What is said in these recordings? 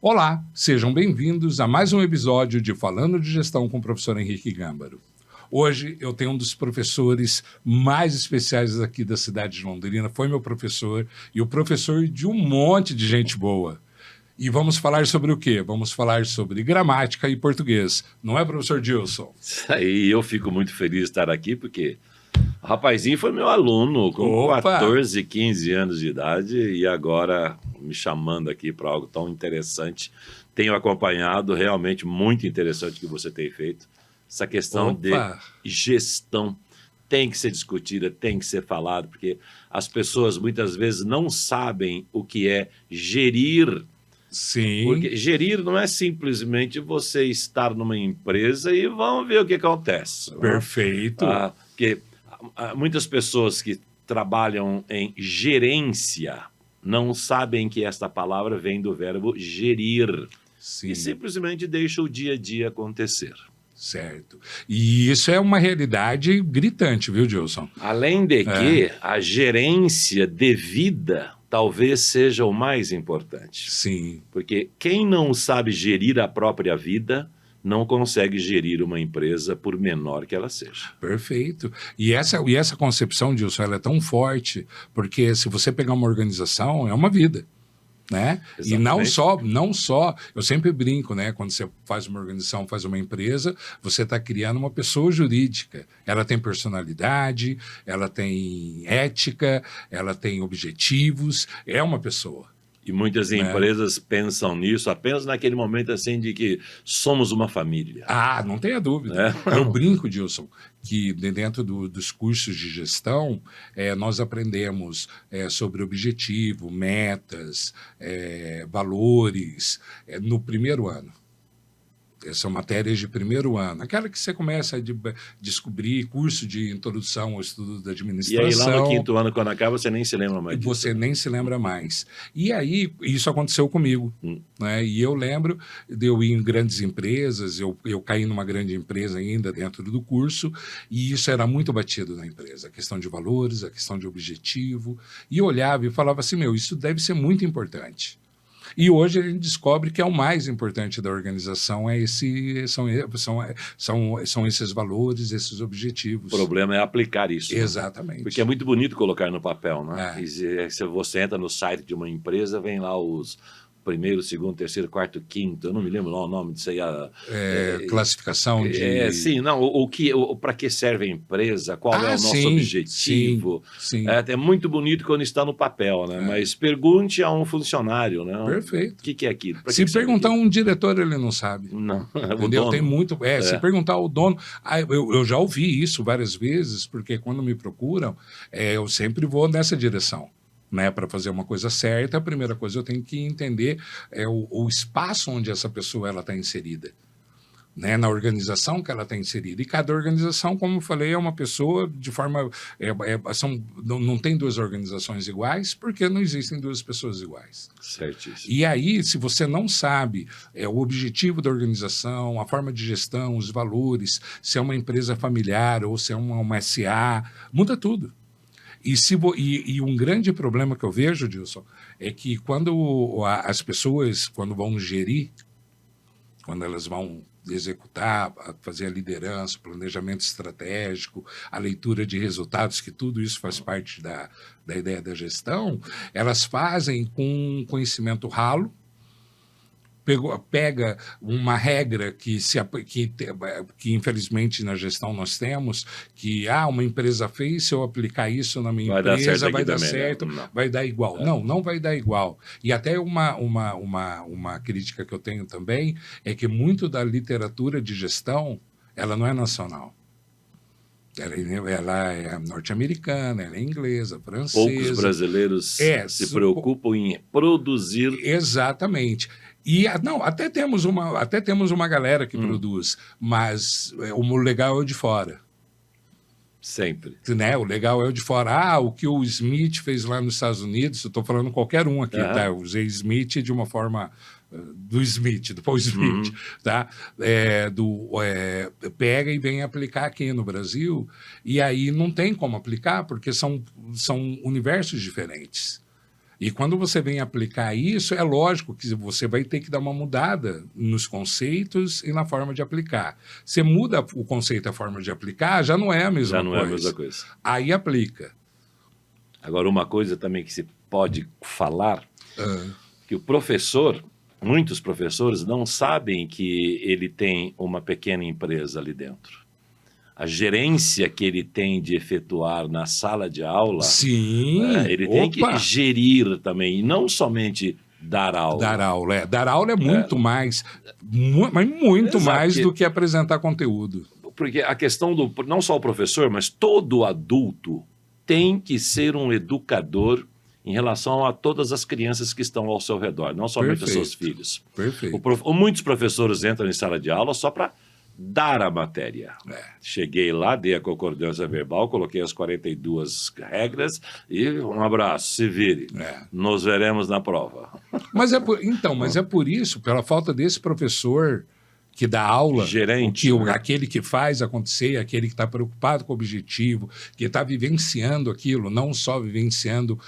Olá, sejam bem-vindos a mais um episódio de Falando de Gestão com o professor Henrique Gâmbaro. Hoje eu tenho um dos professores mais especiais aqui da cidade de Londrina, foi meu professor e o professor de um monte de gente boa. E vamos falar sobre o quê? Vamos falar sobre gramática e português. Não é, professor Dilson? Isso aí, eu fico muito feliz de estar aqui, porque o rapazinho foi meu aluno com Opa! 14, 15 anos de idade e agora me chamando aqui para algo tão interessante. Tenho acompanhado, realmente muito interessante o que você tem feito. Essa questão de gestão tem que ser discutida, tem que ser falado, porque as pessoas muitas vezes não sabem o que é gerir. Sim. Porque gerir não é simplesmente você estar numa empresa e vamos ver o que acontece. Perfeito. Porque muitas pessoas que trabalham em gerência não sabem que esta palavra vem do verbo gerir. Sim. E simplesmente deixa o dia a dia acontecer. Certo. E isso é uma realidade gritante, viu, Dilson? Além de que a gerência devida talvez seja o mais importante. Sim. Porque quem não sabe gerir a própria vida não consegue gerir uma empresa por menor que ela seja. Perfeito. E essa concepção, Dilson, ela é tão forte, porque se você pegar uma organização, é uma vida. Né? E não só, eu sempre brinco, né? Quando você faz uma organização, faz uma empresa, você está criando uma pessoa jurídica. Ela tem personalidade, ela tem ética, ela tem objetivos, é uma pessoa. E muitas empresas pensam nisso apenas naquele momento assim de que somos uma família. Ah, não tenha dúvida. Eu brinco, Dilson, que dentro dos cursos de gestão, nós aprendemos sobre objetivo, metas, valores, no primeiro ano. São matérias de primeiro ano. Aquela que você começa a descobrir, curso de introdução ao estudo da administração. E aí lá no quinto ano, quando acaba, você nem se lembra mais disso. Você nem se lembra mais. E aí, isso aconteceu comigo. Né? E eu lembro de eu ir em grandes empresas, eu caí numa grande empresa ainda dentro do curso, e isso era muito batido na empresa. A questão de valores, a questão de objetivo. E eu olhava e falava assim, isso deve ser muito importante. E hoje a gente descobre que é o mais importante da organização, são esses valores, esses objetivos. O problema é aplicar isso. Exatamente. Né? Porque é muito bonito colocar no papel, né? E se você entra no site de uma empresa, vem lá os primeiro, segundo, terceiro, quarto, quinto, eu não me lembro o nome disso aí. Classificação de... Sim, não, para que serve a empresa, qual é o nosso objetivo. Sim. É muito bonito quando está no papel, né? Mas pergunte a um funcionário, né? Perfeito. O que é aquilo? Se perguntar a um diretor, ele não sabe. Não, entendeu? O dono. Tem muito... Se perguntar ao dono... eu já ouvi isso várias vezes, porque quando me procuram, eu sempre vou nessa direção. Né, para fazer uma coisa certa, a primeira coisa eu tenho que entender o espaço onde essa pessoa está inserida, né, na organização que ela está inserida. E cada organização, como eu falei, é uma pessoa de forma... não tem duas organizações iguais, porque não existem duas pessoas iguais. Certíssimo. E aí, se você não sabe o objetivo da organização, a forma de gestão, os valores, se é uma empresa familiar ou se é uma SA, muda tudo. E um grande problema que eu vejo, Dilson, é que quando as pessoas, quando vão gerir, quando elas vão executar, fazer a liderança, o planejamento estratégico, a leitura de resultados, que tudo isso faz parte da ideia da gestão, elas fazem com conhecimento ralo, pega uma regra que infelizmente na gestão nós temos, que uma empresa fez, se eu aplicar isso na minha empresa, vai dar certo, vai dar igual. Não vai dar igual. E até uma crítica que eu tenho também é que muito da literatura de gestão, ela não é nacional. Ela é norte-americana, ela é inglesa, francesa. Poucos brasileiros se preocupam em produzir. Exatamente. E até temos uma galera que produz, mas o legal é o de fora. Sempre. Né? O legal é o de fora. O que o Smith fez lá nos Estados Unidos, eu estou falando qualquer um aqui, tá? Eu usei Smith de uma forma... do Paul Smith, tá? Pega e vem aplicar aqui no Brasil, e aí não tem como aplicar, porque são universos diferentes. E quando você vem aplicar isso, é lógico que você vai ter que dar uma mudada nos conceitos e na forma de aplicar. Você muda o conceito e a forma de aplicar, já não é a mesma coisa. Já não é a mesma coisa. Aí aplica. Agora, uma coisa também que se pode falar, que o professor, muitos professores não sabem que ele tem uma pequena empresa ali dentro. A gerência que ele tem de efetuar na sala de aula, sim, ele tem que gerir também, e não somente dar aula. Dar aula é muito mais, mas muito mais do que apresentar conteúdo. Porque a questão do, não só o professor, mas todo adulto tem que ser um educador em relação a todas as crianças que estão ao seu redor, não somente os seus filhos. Perfeito. Muitos professores entram em sala de aula só para dar a matéria. Cheguei lá, dei a concordância verbal, coloquei as 42 regras e um abraço, se vire. Nos veremos na prova. Mas é por isso, pela falta desse professor que dá aula, gerente, aquele que faz acontecer, aquele que está preocupado com o objetivo, que está vivenciando aquilo, não só vivenciando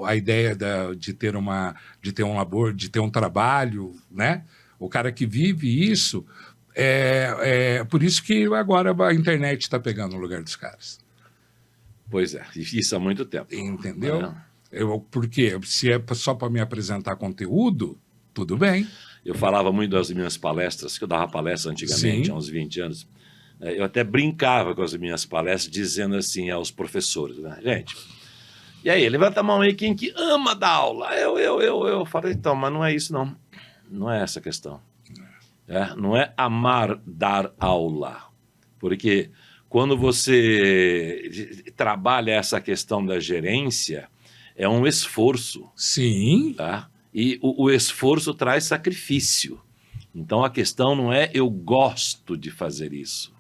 a ideia de ter um labor, de ter um trabalho, né? O cara que vive isso. Por isso que agora a internet está pegando o lugar dos caras. Pois é, isso há muito tempo. Entendeu? Porque se é só para me apresentar conteúdo, tudo bem. Eu falava muito das minhas palestras, que eu dava palestra antigamente, há uns 20 anos. Eu até brincava com as minhas palestras, dizendo assim aos professores, né? Gente, e aí, levanta a mão aí quem que ama dar aula. Eu falei, então, mas não é isso não. Não é essa a questão. Não é amar dar aula, porque quando você trabalha essa questão da gerência, é um esforço. Sim. Tá? E o esforço traz sacrifício. Então a questão não é eu gosto de fazer isso,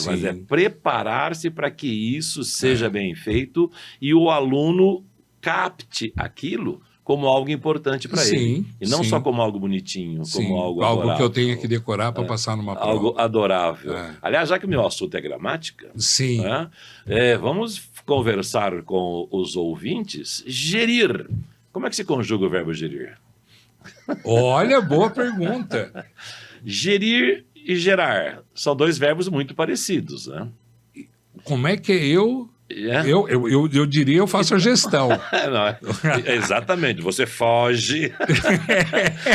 mas é preparar-se para que isso seja bem feito e o aluno capte aquilo como algo importante para ele. E não só como algo bonitinho, como algo adorável. Algo que eu tenha que decorar para passar numa prova. Algo adorável. Aliás, já que o meu assunto é gramática, vamos conversar com os ouvintes. Gerir. Como é que se conjuga o verbo gerir? Olha, boa pergunta. Gerir e gerar são dois verbos muito parecidos, né? Como é que eu diria, eu faço a gestão. Exatamente, você foge.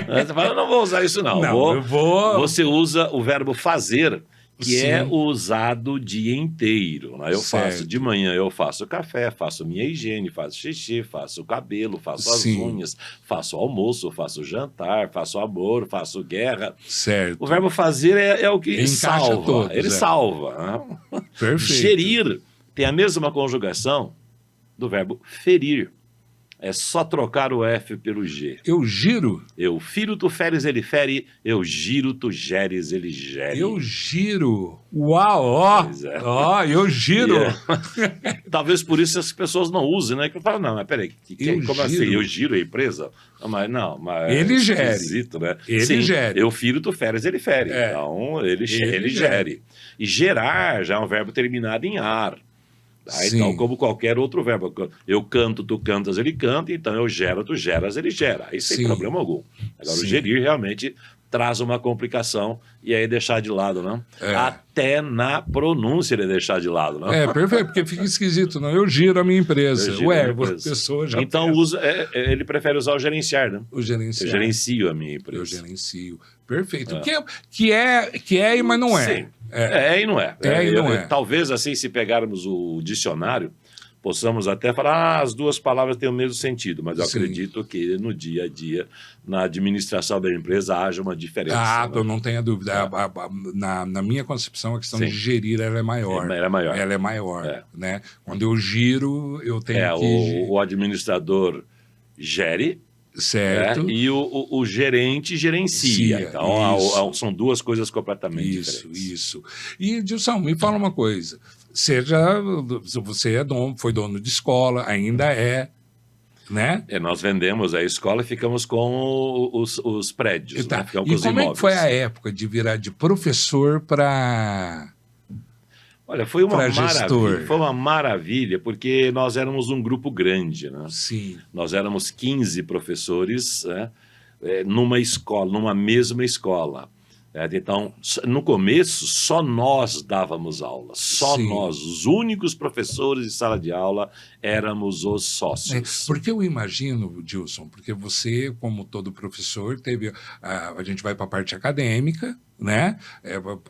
Você fala, não vou usar isso não. Você usa o verbo fazer, que é usado o dia inteiro. Eu faço de manhã, eu faço café, faço minha higiene, faço xixi, faço o cabelo, faço as unhas, faço almoço, faço jantar, faço amor, faço guerra. Certo. O verbo fazer é o que salva. Todos, ele salva. Perfeito. Gerir tem a mesma conjugação do verbo ferir. É só trocar o F pelo G. Eu giro? Eu firo, tu feres, ele fere. Eu giro, tu geres, ele gere. Eu giro. Uau, eu giro. Talvez por isso as pessoas não usem, né? Que falam, não, mas peraí, como assim? Eu giro a empresa? Mas ele gere. Esquisito, né? Ele gere. Eu firo, tu feres, ele fere. Então, ele gere. E gerar já é um verbo terminado em ar. Então, como qualquer outro verbo, eu canto, tu cantas, ele canta, então eu gero, tu geras, ele gera. Aí sem problema algum. Agora, o gerir realmente traz uma complicação e aí deixar de lado, né? Até na pronúncia ele deixar de lado, né? Perfeito, porque fica esquisito, não? Eu giro a minha empresa. A pessoa já então ele prefere usar o gerenciar, né? O gerenciar. Eu gerencio a minha empresa. Eu gerencio. Perfeito. Que é, mas não é. Sim. E não é. Talvez, assim, se pegarmos o dicionário, possamos até falar, as duas palavras têm o mesmo sentido, mas eu acredito que no dia a dia, na administração da empresa, haja uma diferença. Eu não tenho dúvida. Na minha concepção, a questão de gerir ela é maior. Ela é maior. Né? Quando eu giro, eu tenho que... O administrador gere, certo. E o gerente gerencia. Então, são duas coisas completamente diferentes. Isso. E, Dilson, me fala uma coisa. Você foi dono de escola, ainda é, né? Nós vendemos a escola e ficamos com os prédios. Né? Ficamos com os como imóveis. É que foi a época de virar de professor para... Olha, foi uma gestor? Foi uma maravilha, porque nós éramos um grupo grande, né? Sim. Nós éramos 15 professores, né? Numa escola, numa mesma escola. Então, no começo, só nós dávamos aula, só Sim. nós, os únicos professores de sala de aula, éramos os sócios. Porque eu imagino, Dilson, porque você, como todo professor, teve a gente vai para a parte acadêmica, né?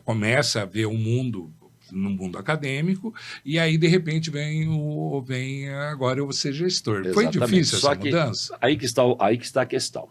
Começa a ver o mundo no mundo acadêmico, e aí, de repente, vem agora eu vou ser gestor. Exatamente. Foi difícil Só essa mudança? Aí que está a questão.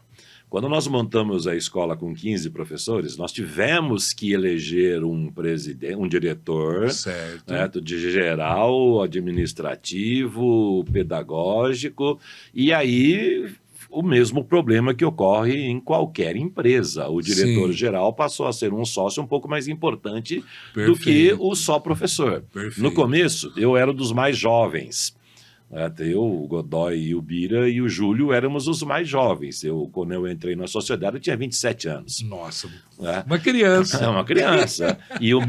Quando nós montamos a escola com 15 professores, nós tivemos que eleger um presidente, um diretor, certo, né, de geral, administrativo, pedagógico, e aí o mesmo problema que ocorre em qualquer empresa. O diretor-geral passou a ser um sócio um pouco mais importante do que o só professor. Perfeito. No começo, eu era um dos mais jovens. Eu, o Godoy e o Bira e o Júlio éramos os mais jovens. Quando eu entrei na sociedade, eu tinha 27 anos. Nossa, uma criança. É uma criança. E o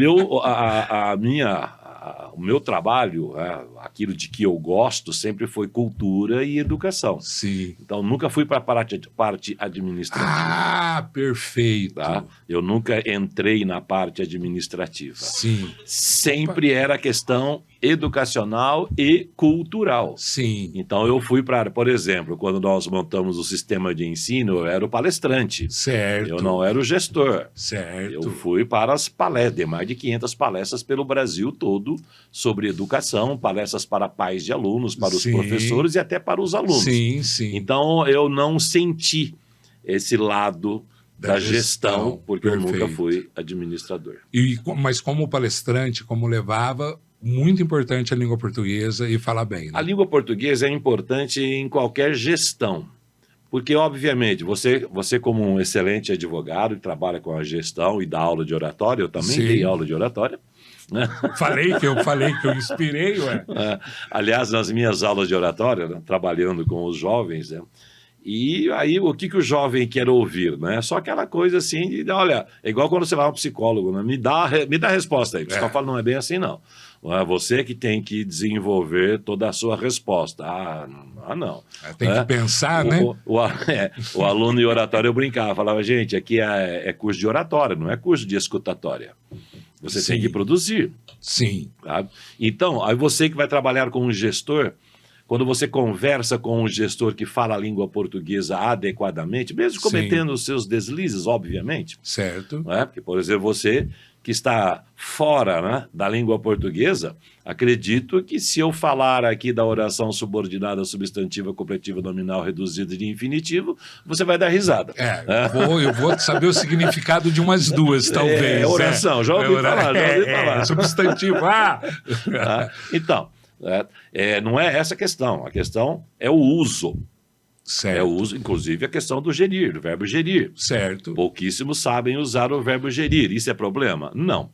meu trabalho, aquilo de que eu gosto, sempre foi cultura e educação. Sim. Então, nunca fui para a parte administrativa. Ah, perfeito. Tá? Eu nunca entrei na parte administrativa. Sim. Sempre era questão educacional e cultural. Sim. Então, eu fui para, por exemplo, quando nós montamos o sistema de ensino, eu era o palestrante. Certo. Eu não era o gestor. Certo. Eu fui para as palestras, de mais de 500 palestras pelo Brasil todo sobre educação, palestras para pais de alunos, para os professores e até para os alunos. Sim, sim. Então, eu não senti esse lado da gestão, porque eu nunca fui administrador. Mas como palestrante, como levava, muito importante a língua portuguesa e falar bem, né? A língua portuguesa é importante em qualquer gestão. Porque, obviamente, você como um excelente advogado que trabalha com a gestão e dá aula de oratória, eu também dei aula de oratória. Né? Falei que eu inspirei, ué. Aliás, nas minhas aulas de oratória, né, trabalhando com os jovens, né, e aí o que o jovem quer ouvir, né? Só aquela coisa assim, de, olha, é igual quando você vai ao psicólogo, né? Me dá a resposta aí. O psicólogo fala, não é bem assim, não. Você que tem que desenvolver toda a sua resposta. Não. Tem que pensar, né? O aluno de oratória eu brincava, falava, gente, aqui é curso de oratória, não é curso de escutatória. Você tem que produzir. Sim. Tá? Então, aí você que vai trabalhar com um gestor, quando você conversa com um gestor que fala a língua portuguesa adequadamente, mesmo cometendo os seus deslizes, obviamente. Certo. Né? Porque, por exemplo, você que está fora, né, da língua portuguesa, acredito que se eu falar aqui da oração subordinada, substantiva, completiva, nominal, reduzida de infinitivo, você vai dar risada. Eu vou saber o significado de umas duas, talvez. Oração, já ouvi falar. Substantivo, Então, não é essa a questão. A questão é o uso. Certo. É o uso, inclusive, a questão do gerir, do verbo gerir. Certo. Pouquíssimos sabem usar o verbo gerir. Isso é problema? Não.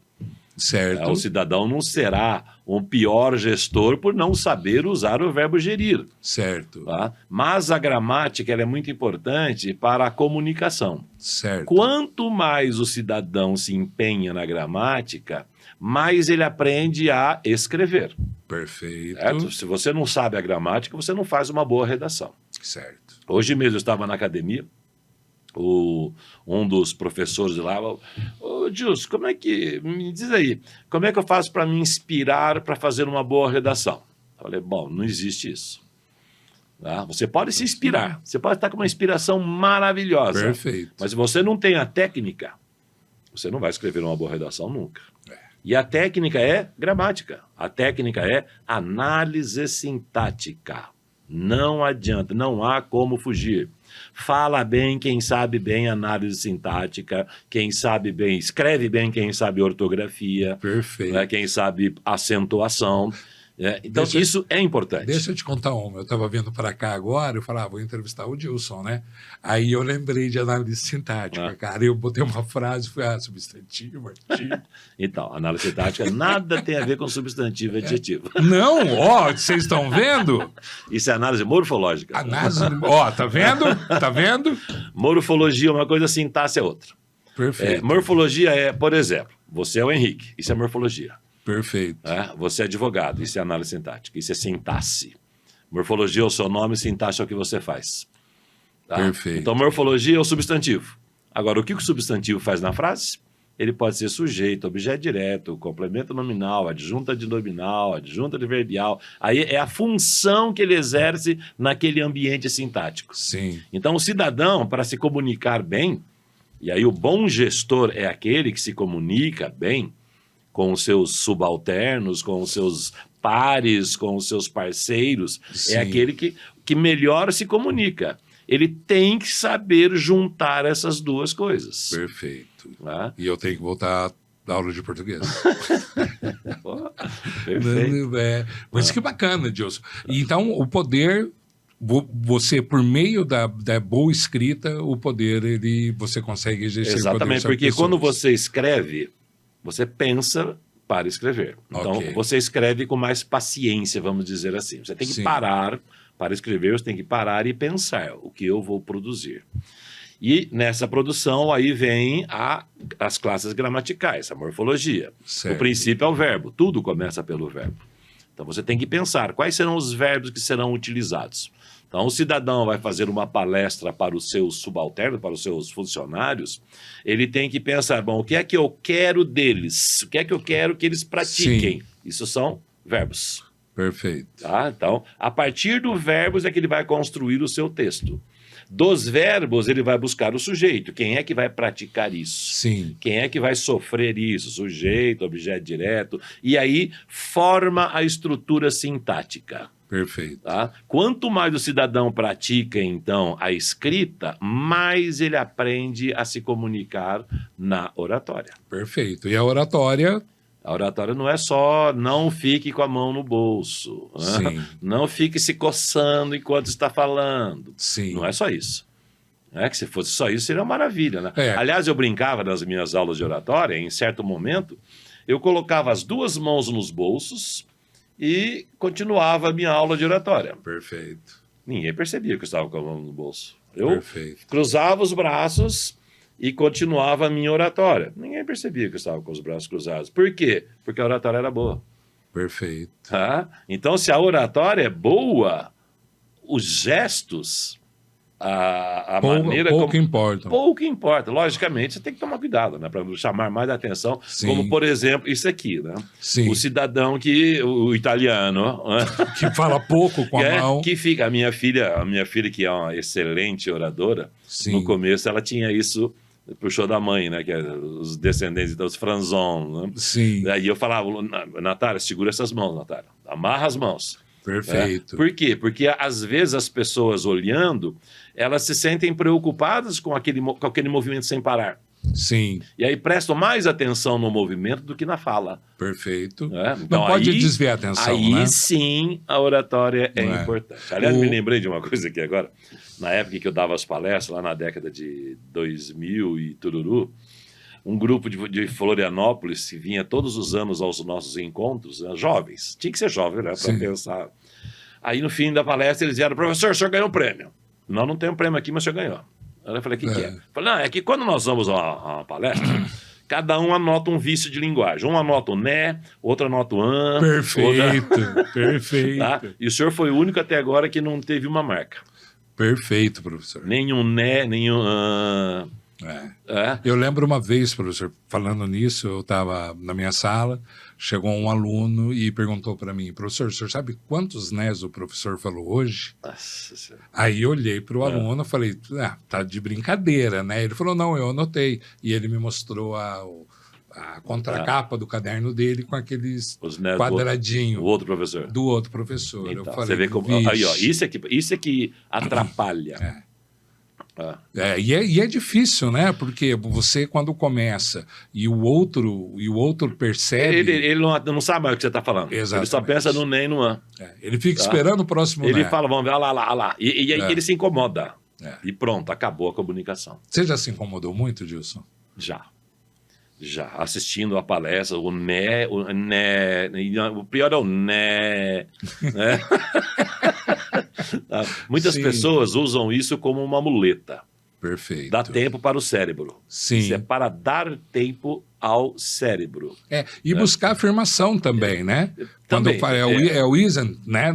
Certo. O cidadão não será um pior gestor por não saber usar o verbo gerir. Certo. Tá? Mas a gramática ela é muito importante para a comunicação. Certo. Quanto mais o cidadão se empenha na gramática, mais ele aprende a escrever. Perfeito. Certo? Se você não sabe a gramática, você não faz uma boa redação. Certo. Hoje mesmo eu estava na academia, um dos professores lá, Gilson, como é que, me diz aí, como é que eu faço para me inspirar para fazer uma boa redação? Eu falei, bom, não existe isso. Tá? Você pode se inspirar, você pode estar com uma inspiração maravilhosa. Perfeito. Mas se você não tem a técnica, você não vai escrever uma boa redação nunca. E a técnica é gramática, a técnica é análise sintática. Não adianta, não há como fugir. Fala bem quem sabe bem análise sintática, quem sabe bem, escreve bem quem sabe ortografia, perfeito, né, quem sabe acentuação. Então, isso é importante. Deixa eu te contar uma. Eu estava vindo para cá agora, eu falei, vou entrevistar o Dilson, né? Aí eu lembrei de análise sintática, cara. Eu botei uma frase, foi substantivo, artigo. Então, análise sintática nada tem a ver com substantivo e adjetivo. Não, vocês estão vendo? Isso é análise morfológica. Análise, tá vendo? Tá vendo? Morfologia é uma coisa, sintaxe é outra. Perfeito. Morfologia por exemplo, você é o Henrique, isso é morfologia. Perfeito. Você é advogado, isso é análise sintática, isso é sintaxe. Morfologia é o seu nome, sintaxe é o que você faz. Tá? Perfeito. Então, morfologia é o substantivo. Agora, o que o substantivo faz na frase? Ele pode ser sujeito, objeto direto, complemento nominal, adjunta de nominal, adjunta adverbial. Aí é a função que ele exerce naquele ambiente sintático. Sim. Então, o cidadão, para se comunicar bem, e aí o bom gestor é aquele que se comunica bem com os seus subalternos, com os seus pares, com os seus parceiros, Sim. é aquele que melhor se comunica. Ele tem que saber juntar essas duas coisas. Perfeito. Tá? E eu tenho que voltar da aula de português. Pô, perfeito. Mas que bacana, Gilson. Então, o poder, você, por meio da boa escrita, o poder, você consegue exercer. Exatamente, poder porque quando você escreve, você pensa para escrever. Então, Ok. você escreve com mais paciência, vamos dizer assim. Você tem que Sim. parar para escrever, você tem que parar e pensar o que eu vou produzir. E nessa produção aí vem as classes gramaticais, a morfologia. Certo. O princípio é o verbo, tudo começa pelo verbo. Então você tem que pensar quais serão os verbos que serão utilizados. Então o cidadão vai fazer uma palestra para os seus subalternos, para os seus funcionários, ele tem que pensar, bom, o que é que eu quero deles? O que é que eu quero que eles pratiquem? Sim. Isso são verbos. Perfeito. Tá? Então, a partir dos verbos é que ele vai construir o seu texto. Dos verbos, ele vai buscar o sujeito. Quem é que vai praticar isso? Sim. Quem é que vai sofrer isso? Sujeito, objeto direto. E aí, forma a estrutura sintática. Perfeito. Tá? Quanto mais o cidadão pratica, então, a escrita, mais ele aprende a se comunicar na oratória. Perfeito. E a oratória... A oratória não é só não fique com a mão no bolso, Sim. não fique se coçando enquanto está falando. Sim. Não é só isso. Que se fosse só isso, seria uma maravilha. Né? É. Aliás, eu brincava nas minhas aulas de oratória, em certo momento, eu colocava as duas mãos nos bolsos e continuava a minha aula de oratória. Perfeito. Ninguém percebia que eu estava com a mão no bolso. Eu Perfeito. cruzava os braços e continuava a minha oratória. Ninguém percebia que eu estava com os braços cruzados. Por quê? Porque a oratória era boa. Perfeito. Tá? Então, se a oratória é boa, os gestos, a maneira pouco como... importa. Pouco importa. Logicamente, você tem que tomar cuidado, né? Para chamar mais a atenção. Sim. Como, por exemplo, isso aqui, né? Sim. O cidadão o italiano... Que fala pouco com a mão. Que fica... A minha filha, que é uma excelente oradora, Sim. no começo ela tinha isso... Puxou da mãe, né? Que é os descendentes dos Franzon. Né? Sim. Aí eu falava, Natália, segura essas mãos, Natália. Amarra as mãos. Perfeito. Por quê? Porque às vezes as pessoas olhando, elas se sentem preocupadas com aquele movimento sem parar. Sim. E aí prestam mais atenção no movimento do que na fala. Perfeito. Né? Então, não pode desviar a atenção, aí né? Sim, a oratória é importante. Aliás, me lembrei de uma coisa aqui agora. Na época que eu dava as palestras, lá na década de 2000 e tururu, um grupo de Florianópolis que vinha todos os anos aos nossos encontros, né, jovens, tinha que ser jovem, né, para pensar. Aí, no fim da palestra, eles vieram, professor, o senhor ganhou um prêmio. Nós não temos prêmio aqui, mas o senhor ganhou. Aí eu falei, o que é? Eu falei, não, é que quando nós vamos a uma palestra, cada um anota um vício de linguagem. Um anota o né, outro anota o an. Perfeito, perfeito. Tá? E o senhor foi o único até agora que não teve uma marca. Perfeito, professor. Nenhum né, nenhum an. Eu lembro uma vez, professor, falando nisso, eu estava na minha sala, chegou um aluno e perguntou para mim, professor, o senhor sabe quantos nés o professor falou hoje? Nossa senhora. Aí eu olhei para o aluno e falei, tá de brincadeira, né? Ele falou, não, eu anotei. E ele me mostrou a contracapa do caderno dele com aqueles quadradinhos. O outro professor. Do outro professor. Então, eu falei, você vê como... Aí, ó, isso é que atrapalha. E é difícil, né? Porque você, quando começa e o outro percebe... Ele não sabe mais o que você está falando. Exatamente. Ele só pensa no nem e no an. Ele fica esperando o próximo Ele né. fala, vamos ver, olha lá. E aí ele se incomoda. E pronto, acabou a comunicação. Você já se incomodou muito, Gilson? Já. Assistindo a palestra, o né, o pior é o né. Muitas pessoas usam isso como uma muleta. Perfeito. Dá tempo para o cérebro. Sim. Isso é para dar tempo ao cérebro. E buscar afirmação também, né? Quando Também, eu falo, é o isn't, né?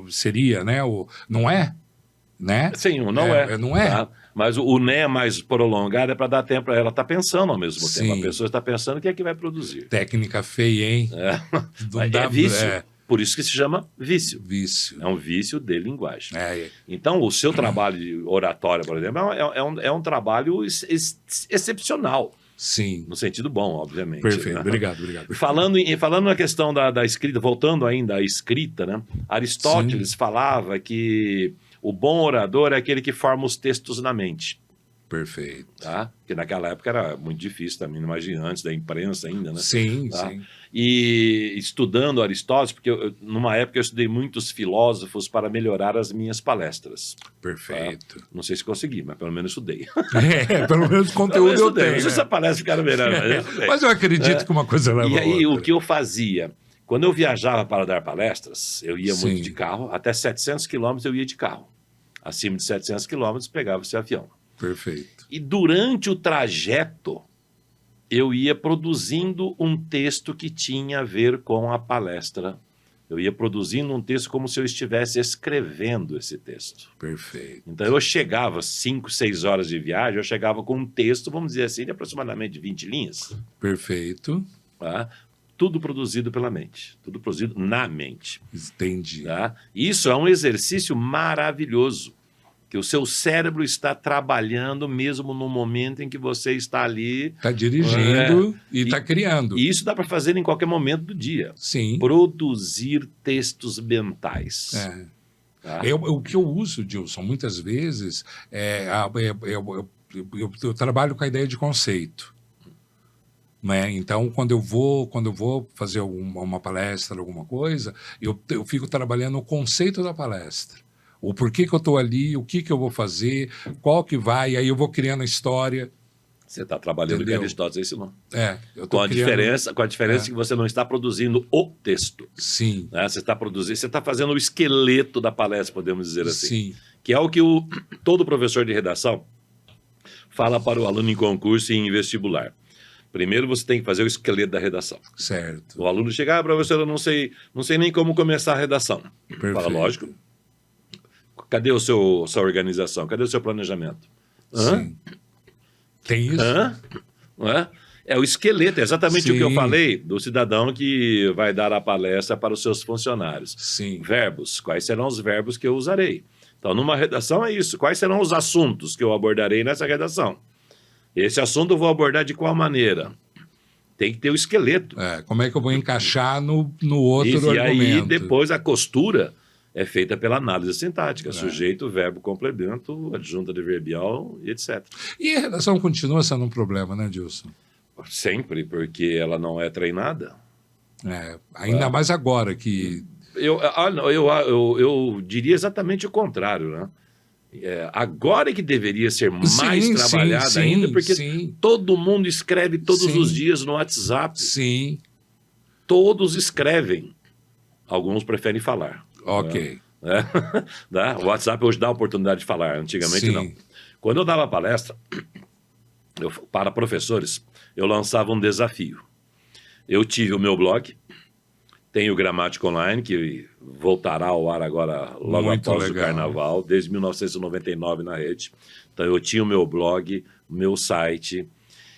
Seria, né? Não é? Né? Sim, o não é. Não é? Tá? Mas o né mais prolongado é para dar tempo para ela estar pensando ao mesmo tempo. A Sim. pessoa está pensando o que é que vai produzir. Técnica feia, hein? Não dá, É vício. Por isso que se chama vício. Vício. É um vício de linguagem. É. Então, o seu trabalho de oratória, por exemplo, é um trabalho excepcional. Sim. No sentido bom, obviamente. Perfeito. Né? Obrigado. Falando na questão da escrita, voltando ainda à escrita, né? Aristóteles falava que o bom orador é aquele que forma os textos na mente. Perfeito. Tá? Porque naquela época era muito difícil também, imagina, antes da imprensa ainda, né? Sim, tá? sim. E estudando Aristóteles, porque numa época eu estudei muitos filósofos para melhorar as minhas palestras. Perfeito. Tá? Não sei se consegui, mas pelo menos estudei. Pelo menos conteúdo eu tenho. Não sei se a palestra ficaram melhor, mas eu acredito que uma coisa leva a outra. E aí, o que eu fazia? Quando eu viajava para dar palestras, eu ia muito de carro, até 700 quilômetros eu ia de carro. Acima de 700 quilômetros, pegava esse avião. Perfeito. E durante o trajeto, eu ia produzindo um texto que tinha a ver com a palestra. Eu ia produzindo um texto como se eu estivesse escrevendo esse texto. Perfeito. Então, eu chegava 5, 6 horas de viagem, eu chegava com um texto, vamos dizer assim, de aproximadamente 20 linhas. Perfeito. Tá? Tudo produzido pela mente, tudo produzido na mente. Entendi. Tá? Isso é um exercício maravilhoso, que o seu cérebro está trabalhando mesmo no momento em que você está ali... Está dirigindo e está criando. E isso dá para fazer em qualquer momento do dia. Sim. Produzir textos mentais. Tá? O que eu uso, Dilson, muitas vezes, eu trabalho com a ideia de conceito. Né? Então, quando eu vou fazer uma palestra, alguma coisa, eu fico trabalhando o conceito da palestra. O porquê que eu estou ali, o que eu vou fazer, qual que vai, aí eu vou criando a história. Você está trabalhando o que Aristóteles ensinou. Eu tô com a diferença que você não está produzindo o texto. Sim. Né? Você está fazendo o esqueleto da palestra, podemos dizer assim. Sim. Que é o que todo professor de redação fala para o aluno em concurso e em vestibular. Primeiro você tem que fazer o esqueleto da redação. Certo. O aluno chega, professor, eu não sei nem como começar a redação. Perfeito. Fala, lógico. Cadê sua organização? Cadê o seu planejamento? Sim. Tem isso? Não é? É o esqueleto, é exatamente o que eu falei do cidadão que vai dar a palestra para os seus funcionários. Sim. Verbos. Quais serão os verbos que eu usarei? Então, numa redação é isso. Quais serão os assuntos que eu abordarei nessa redação? Esse assunto eu vou abordar de qual maneira? Tem que ter o esqueleto. Como é que eu vou encaixar no outro argumento? E aí, depois, a costura é feita pela análise sintática. Sujeito, verbo, complemento, adjunta adverbial e etc. E a redação continua sendo um problema, né, Dilson? Sempre, porque ela não é treinada. Ainda mais agora que... Eu diria exatamente o contrário, né? Agora é que deveria ser mais trabalhada ainda, porque todo mundo escreve todos os dias no WhatsApp. Sim. Todos escrevem. Alguns preferem falar. Ok. O WhatsApp hoje dá a oportunidade de falar, antigamente não. Quando eu dava palestra para professores, eu lançava um desafio. Eu tive o meu blog, tenho o Gramática Online, que voltará ao ar agora logo após o Carnaval, desde 1999 na rede. Então eu tinha o meu blog, o meu site,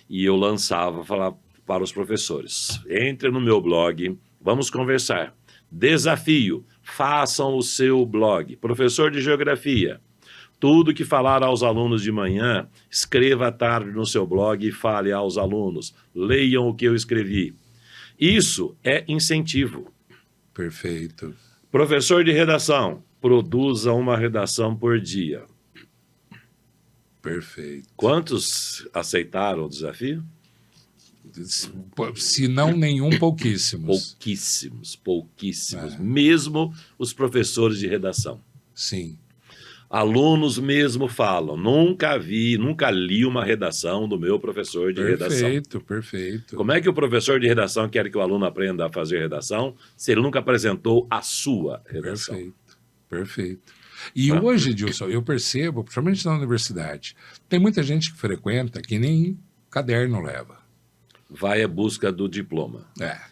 e eu lançava, falava para os professores, entre no meu blog, vamos conversar. Desafio, façam o seu blog. Professor de Geografia, tudo que falar aos alunos de manhã, escreva à tarde no seu blog e fale aos alunos. Leiam o que eu escrevi. Isso é incentivo. Perfeito. Professor de redação, produza uma redação por dia. Perfeito. Quantos aceitaram o desafio? Se não nenhum, pouquíssimos. Pouquíssimos. Mesmo os professores de redação. Sim. Alunos mesmo falam, nunca li uma redação do meu professor de redação. Perfeito. Como é que o professor de redação quer que o aluno aprenda a fazer redação se ele nunca apresentou a sua redação? Perfeito. E hoje, Dilson, eu percebo, principalmente na universidade, tem muita gente que frequenta que nem caderno leva. Vai à busca do diploma.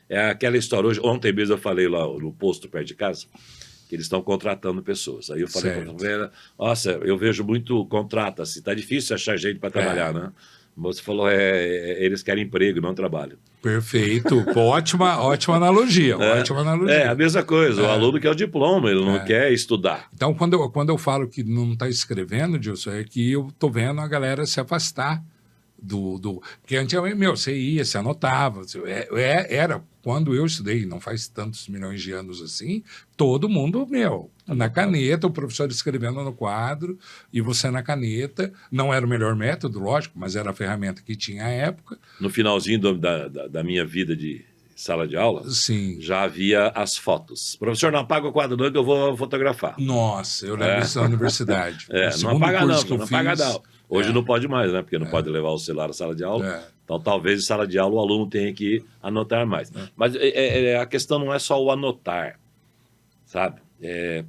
É aquela história. Ontem mesmo eu falei lá no posto perto de casa que eles estão contratando pessoas. Aí eu falei para a Vera, nossa, eu vejo muito contrato, assim, tá difícil achar gente para trabalhar, né? Você falou, eles querem emprego, não trabalho. Perfeito. Ótima analogia. Ótima analogia. É a mesma coisa. O aluno quer o diploma, ele não quer estudar. Então, quando eu falo que não está escrevendo, Dilson, é que eu estou vendo a galera se afastar porque antigamente, você ia, se anotava. Era, quando eu estudei, não faz tantos milhões de anos assim, todo mundo, na caneta, o professor escrevendo no quadro, e você na caneta. Não era o melhor método, lógico, mas era a ferramenta que tinha à época. No finalzinho da minha vida de sala de aula, sim, já havia as fotos. Professor, não apaga o quadro não, que eu vou fotografar. Nossa, eu lembro isso na universidade. Não apaga não, apaga não. Hoje não pode mais, né? Porque não pode levar o celular à sala de aula. Então, talvez em sala de aula o aluno tenha que anotar mais. Mas a questão não é só o anotar, sabe?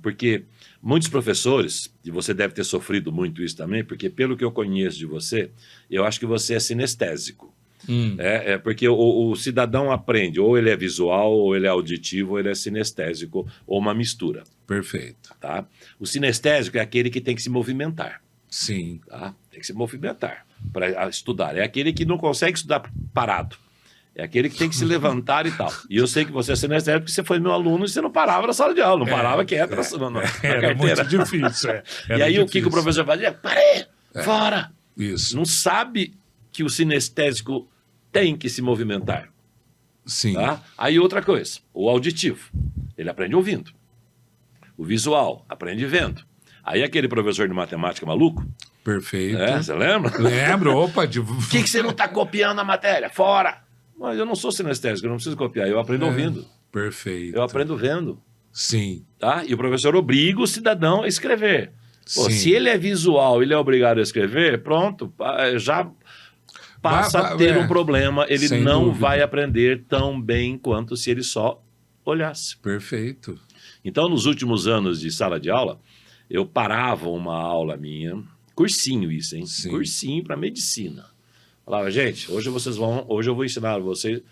Porque muitos professores, e você deve ter sofrido muito isso também, porque pelo que eu conheço de você, eu acho que você é sinestésico. Porque o cidadão aprende, ou ele é visual, ou ele é auditivo, ou ele é sinestésico, ou uma mistura. Perfeito. Tá? O sinestésico é aquele que tem que se movimentar. Sim. Tá? Tem que se movimentar para estudar. É aquele que não consegue estudar parado. É aquele que tem que se levantar e tal. E eu sei que você é sinestésico porque você foi meu aluno e você não parava na sala de aula, não parava quieto na era muito difícil. E aí o que o professor fazia? Parei, fora. Isso. Não sabe que o sinestésico tem que se movimentar. Sim. Tá? Aí outra coisa, o auditivo, ele aprende ouvindo. O visual, aprende vendo. Aí aquele professor de matemática maluco... Perfeito. Você lembra? Lembro, opa. Por que você não está copiando a matéria? Fora! Mas eu não sou sinestésico, eu não preciso copiar, eu aprendo ouvindo. Perfeito. Eu aprendo vendo. Sim. Tá? E o professor obriga o cidadão a escrever. Pô, se ele é visual, ele é obrigado a escrever, pronto, já passa a ter um problema. Ele sem não dúvida. vai aprender tão bem quanto se ele só olhasse. Perfeito. Então, nos últimos anos de sala de aula, eu parava uma aula minha, cursinho isso, hein? Sim. Cursinho para medicina. Falava, gente, hoje eu vou ensinar a vocês,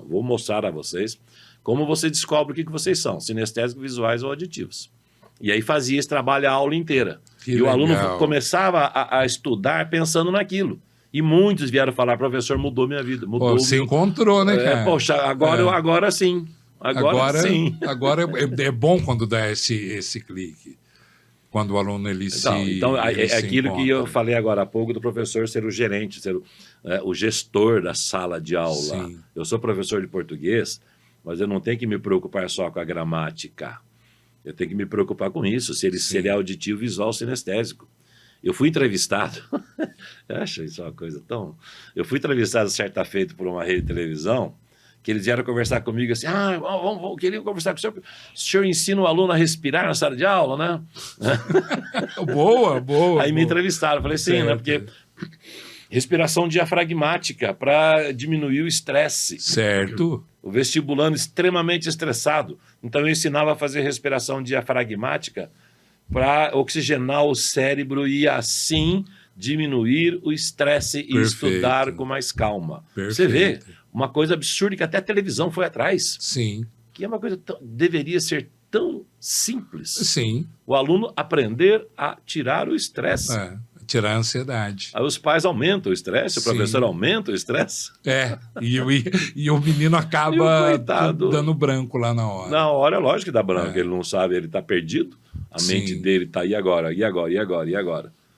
vou mostrar a vocês como você descobre o que vocês são, sinestésicos, visuais ou auditivos. E aí fazia esse trabalho a aula inteira. E o aluno começava a estudar pensando naquilo. E muitos vieram falar, professor, mudou minha vida. Mudou. Você encontrou, né, cara? Poxa, agora sim. Agora sim. Agora é bom quando dá esse clique. Quando o aluno ele se aquilo encontra. que eu falei agora há pouco do professor ser o gerente, ser o gestor da sala de aula. Sim. Eu sou professor de português, mas eu não tenho que me preocupar só com a gramática. Eu tenho que me preocupar com isso, se ele é auditivo, visual, sinestésico. Eu fui entrevistado, eu acho isso uma coisa tão... Eu fui entrevistado certa feita por uma rede de televisão, que eles vieram conversar comigo assim, queria conversar com o senhor ensina o aluno a respirar na sala de aula, né? Boa. Aí me entrevistaram, falei sim, né? Porque respiração diafragmática para diminuir o estresse. Certo. O vestibulando extremamente estressado. Então eu ensinava a fazer respiração diafragmática para oxigenar o cérebro e assim diminuir o estresse e estudar com mais calma. Perfeito. Você vê, uma coisa absurda que até a televisão foi atrás. Sim. Que é uma coisa deveria ser tão simples. Sim. O aluno aprender a tirar o estresse. Tirar a ansiedade. Aí os pais aumentam o estresse, o professor aumenta o estresse. E o menino acaba dando branco lá na hora. Na hora, é lógico que dá branco, ele não sabe, ele está perdido. A mente dele está, e agora?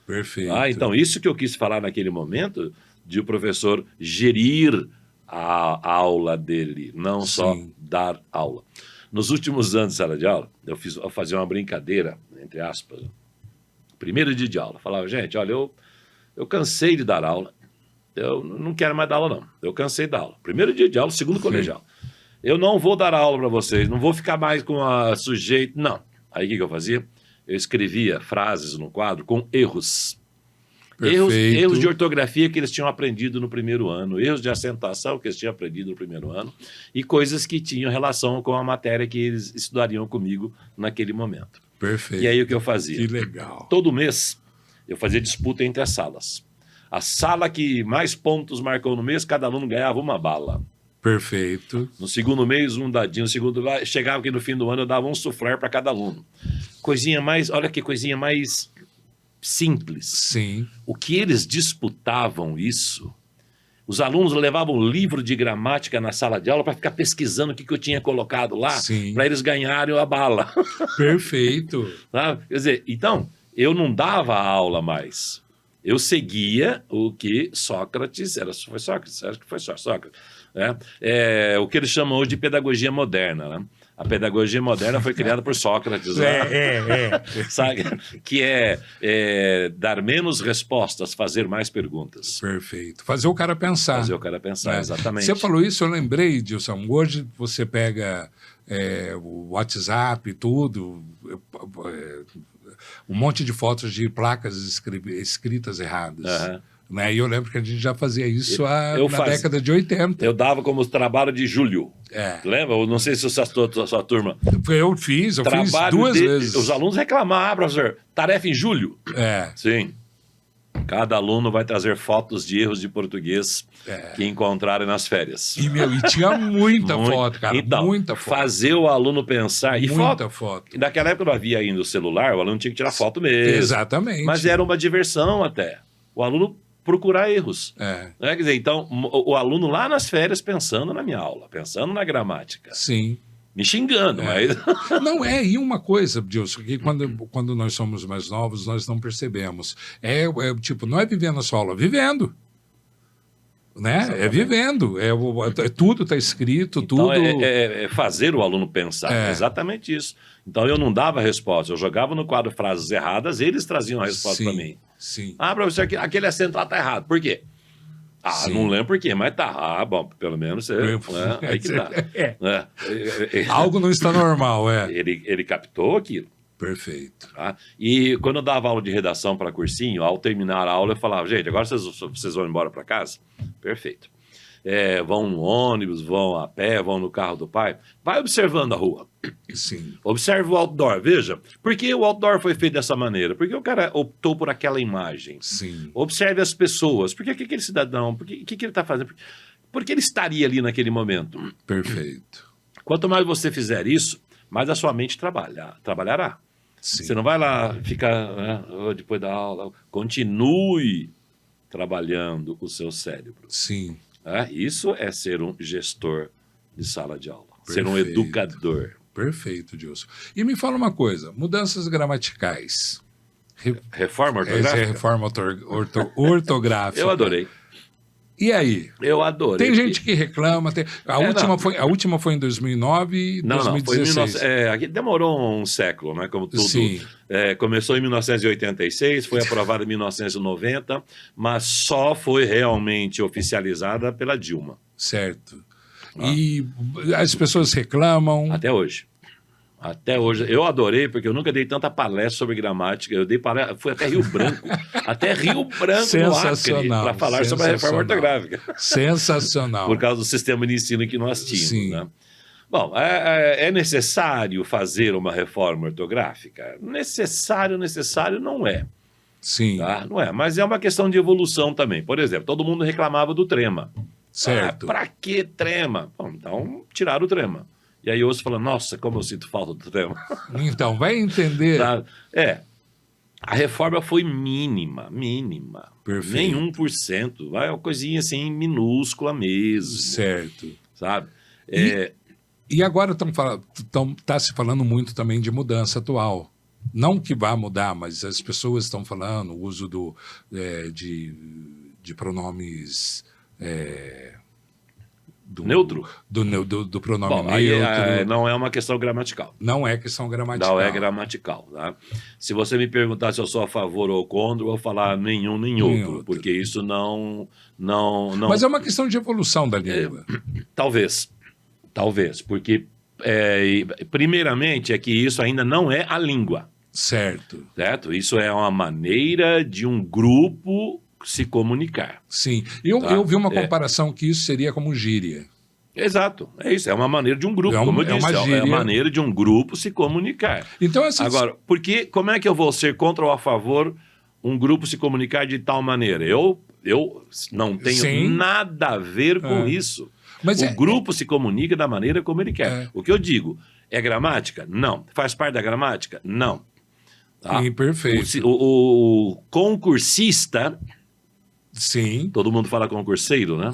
Perfeito. Então, isso que eu quis falar naquele momento, de o professor gerir a aula dele, não só dar aula. Nos últimos anos de sala de aula, eu fazia uma brincadeira, entre aspas, primeiro dia de aula. Falava, gente, olha, eu cansei de dar aula, eu não quero mais dar aula, não. Eu cansei de dar aula. Primeiro dia de aula, segundo colegial. Eu não vou dar aula para vocês, não vou ficar mais com a sujeito, não. Aí o que eu fazia? Eu escrevia frases no quadro com erros. Erros de ortografia que eles tinham aprendido no primeiro ano, erros de acentuação que eles tinham aprendido no primeiro ano e coisas que tinham relação com a matéria que eles estudariam comigo naquele momento. Perfeito. E aí o que eu fazia? Que legal. Todo mês eu fazia disputa entre as salas. A sala que mais pontos marcou no mês, cada aluno ganhava uma bala. Perfeito. No segundo mês, um dadinho. No segundo, chegava que no fim do ano eu dava um soufflé para cada aluno. Coisinha mais, olha que coisinha mais simples. Sim. O que eles disputavam isso, os alunos levavam livro de gramática na sala de aula para ficar pesquisando o que eu tinha colocado lá, para eles ganharem a bala. Perfeito. Sabe? Quer dizer, então, eu não dava aula mais. Eu seguia o que Sócrates, foi Sócrates, acho que foi Sócrates, né? O que eles chamam hoje de pedagogia moderna, né? A pedagogia moderna foi criada por Sócrates, né? Sabe? Que é dar menos respostas, fazer mais perguntas. Perfeito. Fazer o cara pensar. Fazer o cara pensar, exatamente. Você falou isso, eu lembrei, Dilson. Hoje você pega o WhatsApp e tudo, um monte de fotos de placas escritas erradas. Uhum. Né? E eu lembro que a gente já fazia isso na década de 80. Eu dava como trabalho de Júlio. Lembra? Eu não sei se você sua turma. Eu fiz duas vezes. Os alunos reclamavam, professor, tarefa em julho. Sim. Cada aluno vai trazer fotos de erros de português que encontrarem nas férias. E tinha muita foto, cara. Então, muita foto. Fazer o aluno pensar. Muita foto. Naquela época não havia ainda o celular, o aluno tinha que tirar foto mesmo. Exatamente. Mas era uma diversão até. O aluno procurar erros. Né? Quer dizer, então, o aluno lá nas férias pensando na minha aula, pensando na gramática. Sim. Me xingando, mas... Não, e uma coisa, Dilson, que quando nós somos mais novos, nós não percebemos. Tipo, não é vivendo a sua aula, vivendo. Né? Exatamente. É vivendo. Tudo está escrito, então, tudo... É fazer o aluno pensar. É exatamente isso. Então, eu não dava resposta. Eu jogava no quadro frases erradas, eles traziam a resposta para mim. Sim. Professor, aquele acento lá está errado. Por quê? Não lembro por quê, mas tá. Bom, pelo menos aí que tá. Algo não está normal, Ele captou aquilo. Perfeito. Tá? E quando eu dava aula de redação para cursinho, ao terminar a aula eu falava, gente, agora vocês vão embora para casa? Perfeito. Vão no ônibus, vão a pé, vão no carro do pai. Vai observando a rua. Sim. Observe o outdoor, veja. Por que o outdoor foi feito dessa maneira? Porque o cara optou por aquela imagem. Sim. Observe as pessoas. Por que aquele cidadão? O que ele está fazendo? Por que ele estaria ali naquele momento? Perfeito. Quanto mais você fizer isso, mais a sua mente trabalhará. Sim. Você não vai lá ficar depois da aula. Continue trabalhando o seu cérebro. Sim. Isso é ser um gestor de sala de aula. Perfeito. Ser um educador. Perfeito, Dilson. E me fala uma coisa, mudanças gramaticais. Reforma ortográfica? Reforma ortográfica. Eu adorei. E aí? Eu adorei. Tem gente que reclama. A última foi em 2009 e 2016. Aqui demorou um século, né? Como tudo. Sim. Começou em 1986, foi aprovada em 1990, mas só foi realmente oficializada pela Dilma. Certo. E as pessoas reclamam. Até hoje. Até hoje. Eu adorei, porque eu nunca dei tanta palestra sobre gramática. Eu dei palestra, fui até Rio Branco. Até Rio Branco, no Acre, para falar sobre a reforma ortográfica. Sensacional. Por causa do sistema de ensino que nós tínhamos. Sim. Né? Bom, é necessário fazer uma reforma ortográfica? Necessário não é. Sim. Tá? Não é, mas é uma questão de evolução também. Por exemplo, todo mundo reclamava do trema. Certo. Para que trema? Bom, então, tiraram o trema. E aí ouço falando, nossa, como eu sinto falta do trema. Então, vai entender. Tá? A reforma foi mínima. Perfeito. Nem 1%. Vai uma coisinha assim, minúscula mesmo. Certo. Sabe? E agora está se falando muito também de mudança atual. Não que vá mudar, mas as pessoas estão falando o uso de pronomes... neutro? Do pronome Bom, neutro. Não é uma questão gramatical. Não é questão gramatical. Não é gramatical. Tá? Se você me perguntar se eu sou a favor ou contra, eu vou falar nenhum nem outro, porque isso não... Mas é uma questão de evolução da língua. Talvez, porque primeiramente é que isso ainda não é a língua. Certo. Isso é uma maneira de um grupo se comunicar. Sim. Eu vi uma comparação que isso seria como gíria. Exato, é isso, é uma maneira de um grupo, como eu disse, é a maneira de um grupo se comunicar. Então, assim, agora, como é que eu vou ser contra ou a favor um grupo se comunicar de tal maneira? Eu não tenho nada a ver com isso. Mas o grupo se comunica da maneira como ele quer. O que eu digo, é gramática? Não. Faz parte da gramática? Não. Tá? Sim, perfeito. O concursista... Sim. Todo mundo fala concurseiro, né?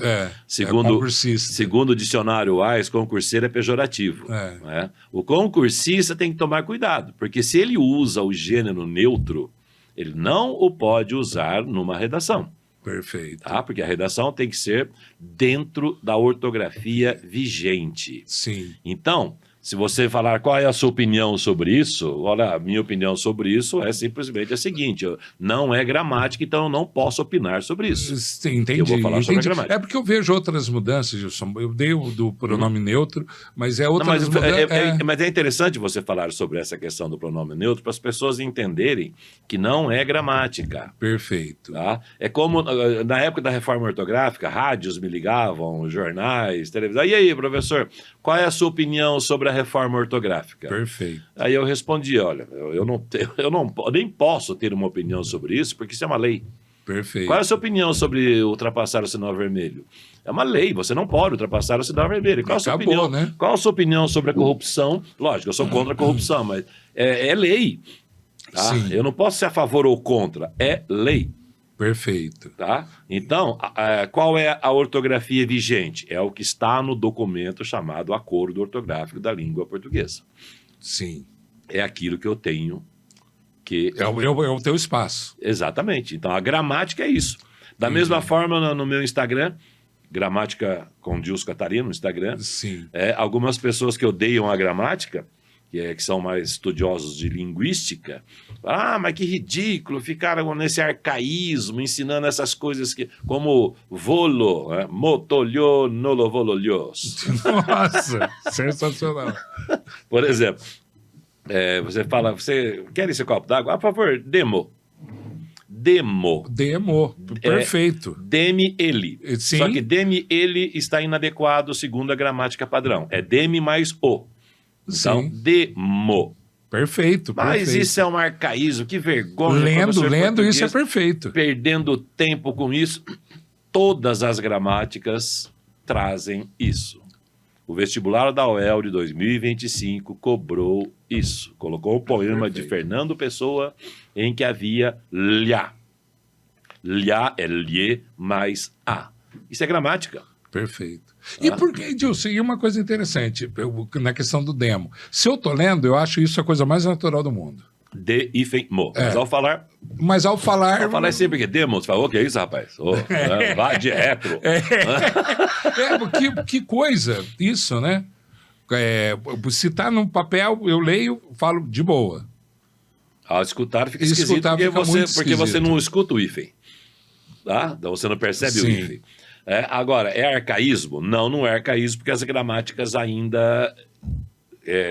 Concursista. Segundo o dicionário AIS, concurseiro é pejorativo. Né? O concursista tem que tomar cuidado, porque se ele usa o gênero neutro, ele não o pode usar numa redação. Perfeito. Tá? Porque a redação tem que ser dentro da ortografia vigente. Sim. Então, se você falar qual é a sua opinião sobre isso, olha, a minha opinião sobre isso é simplesmente a seguinte, não é gramática, então eu não posso opinar sobre isso. Sim, entendi. Eu vou falar sobre a gramática. É porque eu vejo outras mudanças, Gilson. Eu dei o do pronome neutro, mas é outra mudança. Mas é interessante você falar sobre essa questão do pronome neutro para as pessoas entenderem que não é gramática. Perfeito. Tá? É como na época da reforma ortográfica, rádios me ligavam, jornais, televisão. E aí, professor, qual é a sua opinião sobre a reforma ortográfica? Perfeito. Aí eu respondi, olha, eu nem posso ter uma opinião sobre isso, porque isso é uma lei. Perfeito. Qual é a sua opinião sobre ultrapassar o sinal vermelho? É uma lei, você não pode ultrapassar o sinal vermelho. Qual a sua opinião? Né? Qual a sua opinião sobre a corrupção? Lógico, eu sou contra a corrupção, mas é lei. Tá? Sim. Eu não posso ser a favor ou contra, é lei. Perfeito. Tá? Então, qual é a ortografia vigente? É o que está no documento chamado Acordo Ortográfico da Língua Portuguesa. Sim. É aquilo que eu tenho que... É o teu espaço. Exatamente. Então, a gramática é isso. Da mesma forma, no meu Instagram, gramática com Gilson Catarino no Instagram, sim. Algumas pessoas que odeiam a gramática, que são mais estudiosos de linguística, mas que ridículo, ficaram nesse arcaísmo, ensinando essas coisas como volo, motolho, nolo vololhos. Nossa, sensacional. Por exemplo, você fala, você quer esse copo d'água? Por favor, demo. Perfeito. Deme ele. Sim. Só que deme ele está inadequado segundo a gramática padrão. É deme mais o. Então, sim. Demo. Perfeito. Mas isso é um arcaísmo, que vergonha. Lendo isso é perfeito. Perdendo tempo com isso. Todas as gramáticas trazem isso. O vestibular da UEL de 2025 cobrou isso. Colocou um poema de Fernando Pessoa em que havia lhá. Lhá é lhe mais a. Isso é gramática. Perfeito. E por que, Gilson? E uma coisa interessante, na questão do demo. Se eu estou lendo, eu acho isso a coisa mais natural do mundo. De, hífen, mo. Mas ao falar... Ao falar é sempre que demo. Você fala, o que é isso, rapaz? Vá de retro. Que coisa isso, né? Se está no papel, eu leio, falo de boa. Ao escutar fica esquisito, porque você não escuta o hífen. Tá? Então você não percebe o hífen. Agora, é arcaísmo? Não é arcaísmo, porque as gramáticas ainda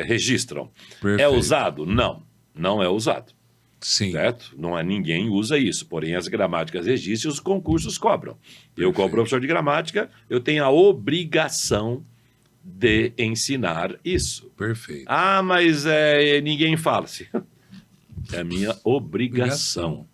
registram. Perfeito. É usado? Não é usado. Sim. Certo? Ninguém usa isso, porém as gramáticas registram e os concursos cobram. Eu, como professor de gramática, eu tenho a obrigação de ensinar isso. Perfeito. Mas ninguém fala-se. É a minha obrigação.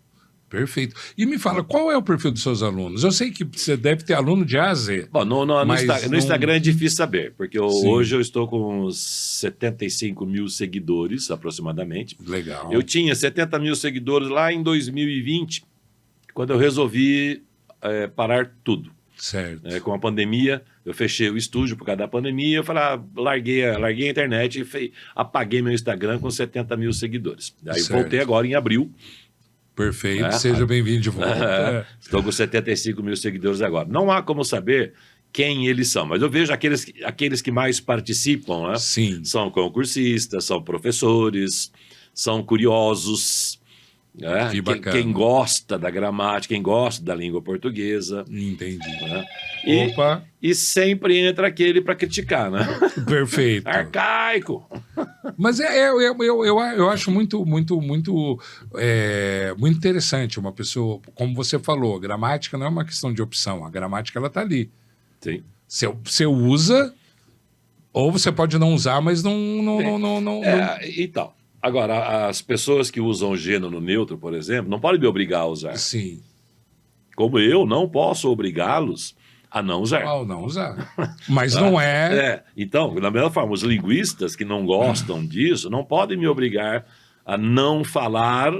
Perfeito. E me fala, qual é o perfil dos seus alunos? Eu sei que você deve ter aluno de A a Z. Bom, no Instagram é difícil saber, porque hoje eu estou com uns 75 mil seguidores, aproximadamente. Legal. Eu tinha 70 mil seguidores lá em 2020, quando eu resolvi parar tudo. Certo. Com a pandemia, eu fechei o estúdio por causa da pandemia, eu falei, larguei a internet e apaguei meu Instagram com 70 mil seguidores. Aí voltei agora em abril. Perfeito, seja bem-vindo de volta. Estou com 75 mil seguidores agora. Não há como saber quem eles são, mas eu vejo aqueles que mais participam, né? Sim. São concursistas, são professores, são curiosos, né? Que bacana. Quem gosta da gramática, quem gosta da língua portuguesa. Entendi. Né? Opa! E sempre entra aquele para criticar, né? Perfeito. Arcaico. Mas eu acho muito interessante uma pessoa, como você falou, a gramática não é uma questão de opção, a gramática ela está ali. Sim. Você usa Ou você pode não usar, mas não... Então, agora, as pessoas que usam gênero neutro, por exemplo, não podem me obrigar a usar. Sim. Como eu não posso obrigá-los a não usar. Ao não usar. Mas não é... Então, da mesma forma, os linguistas que não gostam disso não podem me obrigar a não falar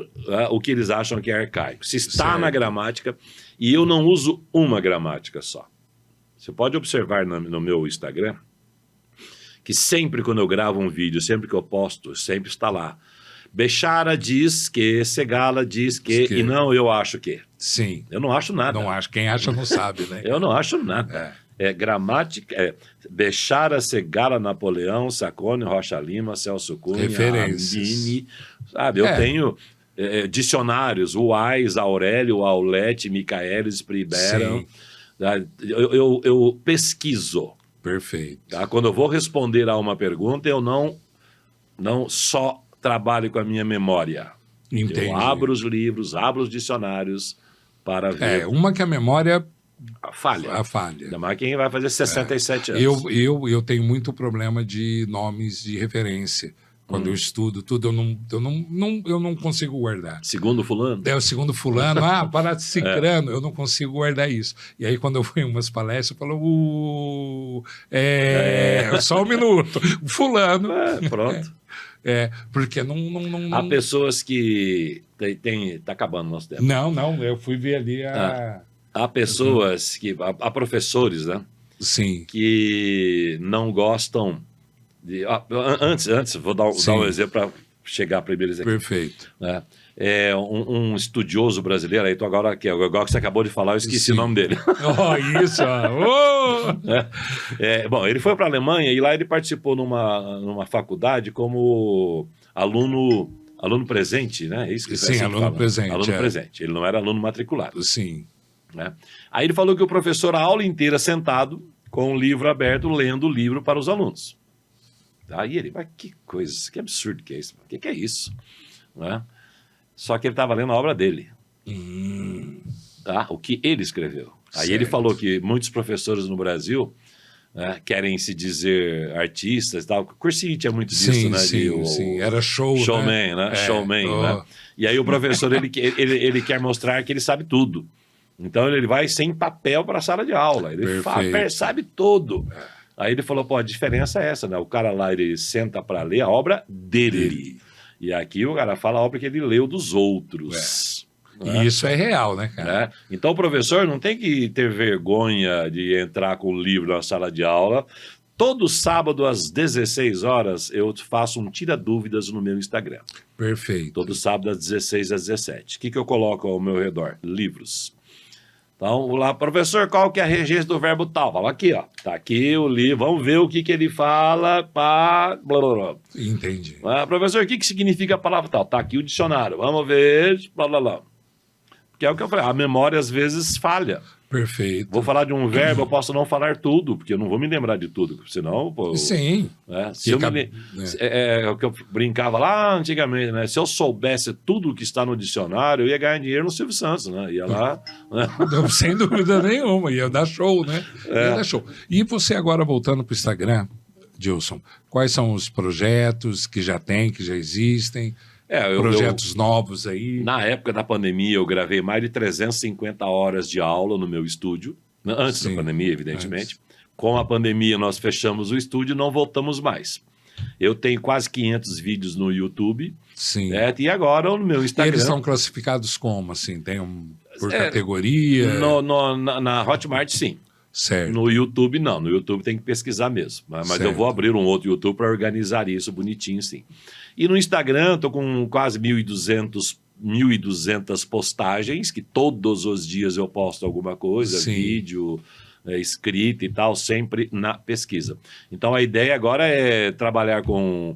o que eles acham que é arcaico. Se está na gramática, e eu não uso uma gramática só. Você pode observar no meu Instagram que sempre quando eu gravo um vídeo, sempre que eu posto, sempre está lá. Bechara diz que, Segala diz que, e não eu acho que. Sim. Eu não acho nada. Não acho. Quem acha não sabe, né? Eu não acho nada. Gramática, Bechara, Segala, Napoleão, Sacone, Rocha Lima, Celso Cunha, Amini, sabe? Eu tenho dicionários, Uais, Aurélio, Aulete, Micaelis, Priberam. Eu pesquiso. Perfeito. Tá? Quando eu vou responder a uma pergunta, eu não só trabalho com a minha memória. Entendi. Eu abro os livros, abro os dicionários para ver. Uma que a memória... A falha. Ainda mais quem vai fazer 67 anos. Eu tenho muito problema de nomes de referência. Quando eu estudo tudo, eu não consigo guardar. Segundo fulano? O segundo fulano, para cicrano, eu não consigo guardar isso. E aí, quando eu fui em umas palestras, eu falo, só um minuto, fulano. Pronto. Porque não... Há pessoas que... Está acabando o nosso tempo. Não, eu fui ver ali Há pessoas que... Há professores, né? Sim. Que não gostam... Antes, vou dar um exemplo para chegar primeiro. Perfeito. Um estudioso brasileiro, aí agora que você acabou de falar, eu esqueci o nome dele. Isso! Bom, ele foi para a Alemanha e lá ele participou numa faculdade como aluno presente, né? É isso que Sim, aluno presente. Aluno presente. Ele não era aluno matriculado. Sim. Né? Aí ele falou que o professor, a aula inteira sentado, com o livro aberto, lendo o livro para os alunos. Aí ele, mas que coisa, que absurdo que é isso? O que é isso? Né? Só que ele estava lendo a obra dele. Tá? O que ele escreveu. Aí ele falou que muitos professores no Brasil querem se dizer artistas e tal. Cursinho tinha muito disso, né? Sim. Era showman, né? Showman, né? E aí o professor, ele quer mostrar que ele sabe tudo. Então ele vai sem papel para a sala de aula. Ele sabe tudo. Aí ele falou, a diferença é essa, né? O cara lá, ele senta para ler a obra dele. E aqui o cara fala a obra que ele leu dos outros. E isso é real, né, cara? Então o professor não tem que ter vergonha de entrar com o livro na sala de aula. Todo sábado, às 16 horas, eu faço um tira-dúvidas no meu Instagram. Perfeito. Todo sábado, às 16 às 17. O que eu coloco ao meu redor? Livros. Então, vou lá, professor, qual que é a regência do verbo tal? Fala aqui, ó. Tá aqui o livro, vamos ver o que ele fala, blá, blá, blá. Entendi. Professor, o que significa a palavra tal? Tá aqui o dicionário, vamos ver, blá, blá, blá. Que é o que eu falei, a memória às vezes falha. Perfeito. Vou falar de um verbo, eu posso não falar tudo, porque eu não vou me lembrar de tudo, senão... Sim. O que eu brincava lá antigamente, né? Se eu soubesse tudo que está no dicionário, eu ia ganhar dinheiro no Silvio Santos, né? Ia lá... Né? Sem dúvida nenhuma, ia dar show, né? Ia dar show. E você agora voltando para o Instagram, Gilson, quais são os projetos que já tem, que já existem? Projetos novos aí. Na época da pandemia, eu gravei mais de 350 horas de aula no meu estúdio. Antes da pandemia, evidentemente. Com a pandemia, nós fechamos o estúdio e não voltamos mais. Eu tenho quase 500 vídeos no YouTube. Sim. E agora no meu Instagram... E eles são classificados como, assim? Tem por categoria? Na Hotmart, sim. Certo. No YouTube, não. No YouTube tem que pesquisar mesmo. Mas eu vou abrir um outro YouTube para organizar isso bonitinho, sim. E no Instagram, estou com quase 1.200 postagens, que todos os dias eu posto alguma coisa, vídeo, escrita e tal, sempre na pesquisa. Então, a ideia agora é trabalhar com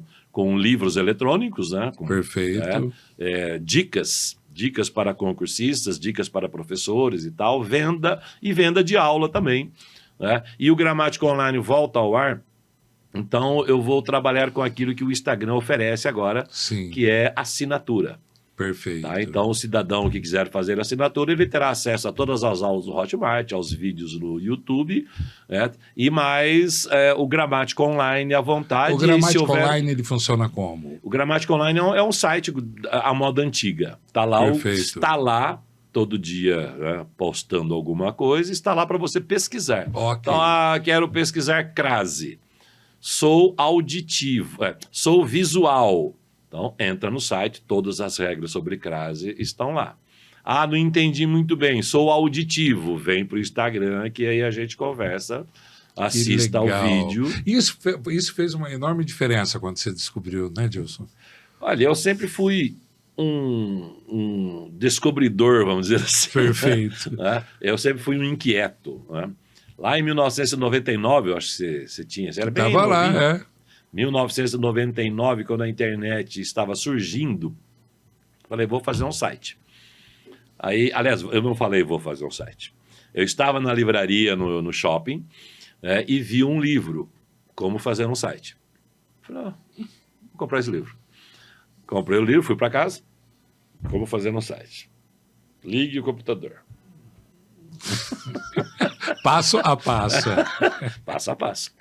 livros eletrônicos, né? Perfeito. Dicas para concursistas, dicas para professores e tal, venda de aula também. Né? E o Gramática Online volta ao ar. Então, eu vou trabalhar com aquilo que o Instagram oferece agora, que é assinatura. Perfeito. Tá? Então, o cidadão que quiser fazer a assinatura, ele terá acesso a todas as aulas do Hotmart, aos vídeos no YouTube, né? E mais o Gramática Online à vontade. O Gramática Online, ele funciona como? O Gramática Online é um site à moda antiga. Está lá todo dia, né, postando alguma coisa, está lá para você pesquisar. Okay. Então, quero pesquisar crase. Sou auditivo, sou visual. Então, entra no site, todas as regras sobre crase estão lá. Não entendi muito bem, sou auditivo. Vem para o Instagram, que aí a gente conversa, assista ao vídeo. Isso fez uma enorme diferença quando você descobriu, né, Dilson? Olha, eu sempre fui um descobridor, vamos dizer assim. Perfeito. Né? Eu sempre fui um inquieto. Né? Lá em 1999, eu acho que você tinha... Você era bem Estava lá, novinho. 1999, quando a internet estava surgindo, falei, vou fazer um site. Aí, aliás, eu não falei, vou fazer um site. Eu estava na livraria, no shopping, e vi um livro, Como Fazer um Site. Falei, vou comprar esse livro. Comprei o livro, fui para casa, Como Fazer um Site. Ligue o computador. Passo a passo. Passo a passo.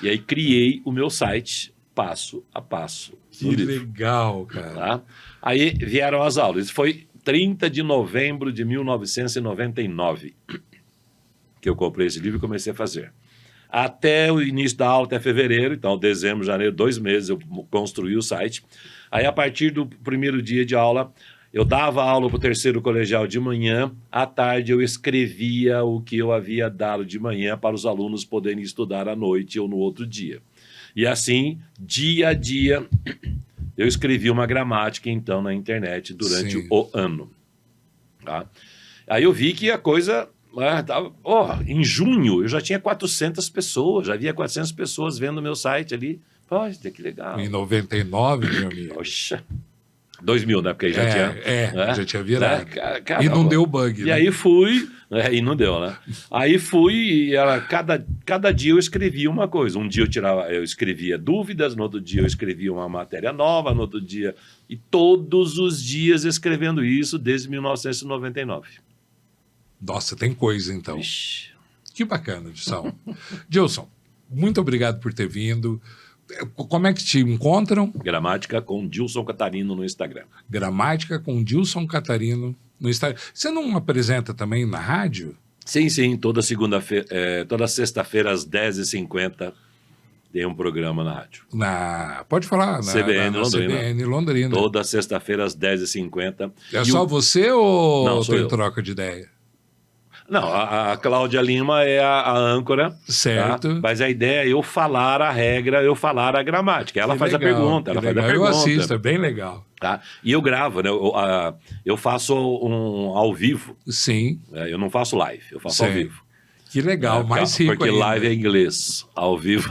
E aí criei o meu site passo a passo. Que legal, cara. Tá? Aí vieram as aulas. Isso foi 30 de novembro de 1999 que eu comprei esse livro e comecei a fazer. Até o início da aula, até fevereiro, então dezembro, janeiro, 2 meses, eu construí o site. Aí, a partir do primeiro dia de aula, eu dava aula para o terceiro colegial de manhã, à tarde eu escrevia o que eu havia dado de manhã para os alunos poderem estudar à noite ou no outro dia. E assim, dia a dia, eu escrevi uma gramática, então, na internet durante o ano. Tá? Aí eu vi que a coisa... em junho, eu já tinha 400 pessoas, já havia 400 pessoas vendo o meu site ali. Poxa, que legal. Em 99, meu amigo. Poxa... 2000, né? Porque aí já tinha... já tinha virado. Caramba. E não deu bug, E né? aí fui... e não deu, né? Aí fui e cada dia eu escrevia uma coisa. Um dia eu escrevia dúvidas, no outro dia eu escrevia uma matéria nova, no outro dia... E todos os dias escrevendo isso desde 1999. Nossa, tem coisa, então. Ixi. Que bacana, Dilson. Dilson, muito obrigado por ter vindo. Como é que te encontram? Gramática com Dilson Catarino no Instagram. Gramática com Dilson Catarino no Instagram. Você não apresenta também na rádio? Sim. Toda sexta-feira às 10h50 tem um programa na rádio. Pode falar. CBN Londrina. CBN Londrina. Toda sexta-feira às 10h50. É só você ou não, tem troca de ideia? Não, a Cláudia Lima é a âncora. Certo. Tá? Mas a ideia é eu falar a regra, eu falar a gramática. Ela faz a pergunta. Eu assisto, é bem legal. Tá? E eu gravo, né? Eu faço ao vivo. Sim. Eu não faço live, eu faço ao vivo. Que legal, mais rico porque ainda. Live é inglês, ao vivo.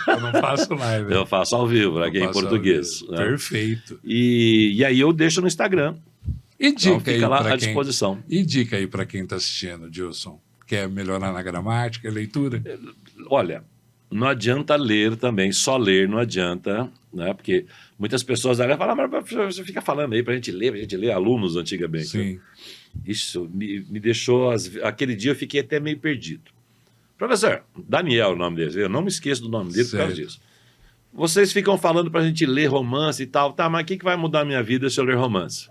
Eu não faço live. Eu faço ao vivo, aqui em português. Né? Perfeito. E aí eu deixo no Instagram. E dica então, fica lá à disposição. E dica aí para quem está assistindo, Dilson? Quer melhorar na gramática, leitura? Olha, não adianta ler também, só ler não adianta, né? Porque muitas pessoas falam, mas você fica falando aí para a gente ler, alunos antigamente. Sim. Isso me deixou... Aquele dia eu fiquei até meio perdido. Professor, Daniel o nome dele, eu não me esqueço do nome dele por causa disso. Vocês ficam falando para a gente ler romance e tal, tá, mas o que vai mudar a minha vida se eu ler romance?